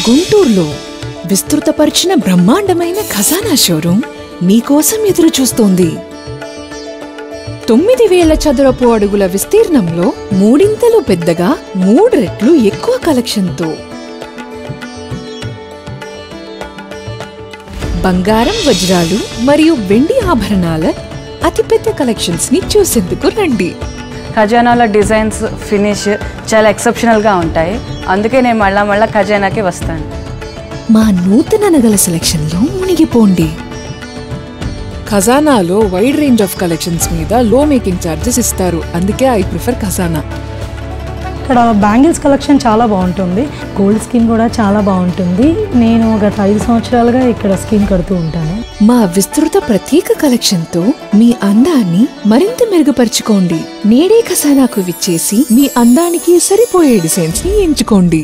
గుంటూరులో విస్తృతపరిచిన బ్రహ్మాండమైన ఖజానా షోరూమ్ మీకోసం ఎదురు చూస్తోంది. 9,000 చదరపు అడుగుల విస్తీర్ణంలో మూడింతలు పెద్దగా 3 రెట్లు ఎక్కువ కలెక్షన్తో బంగారం, వజ్రాలు మరియు వెండి ఆభరణాల అతిపెద్ద కలెక్షన్స్ ని చూసేందుకు రండి. ఖజానాల డిజైన్స్, ఫినిష్ చాలా ఎక్సెప్షనల్గా ఉంటాయి. అందుకే నేను మళ్ళా ఖజానాకి వస్తాను. మా నూతన నగల సెలెక్షన్లో మునిగిపోండి. ఖజానాలో వైడ్ రేంజ్ ఆఫ్ కలెక్షన్స్ మీద లో మేకింగ్ ఛార్జెస్ ఇస్తారు. అందుకే ఐ ప్రిఫర్ ఖజానా. ఇక్కడ బ్యాంగిల్స్ కలెక్షన్ చాలా బాగుంటుంది. గోల్డ్ స్కీమ్ కూడా చాలా బాగుంటుంది. నేను గత 5 సంవత్సరాలుగా ఇక్కడ స్కీమ్ కడుతూ ఉంటాను. మా విస్తృత ప్రత్యేక కలెక్షన్తో మీ అందాన్ని మరింత మెరుగుపరుచుకోండి. నేడే ఖజానాకు విచ్చేసి మీ అందానికి సరిపోయే డిజైన్స్ ని ఎంచుకోండి.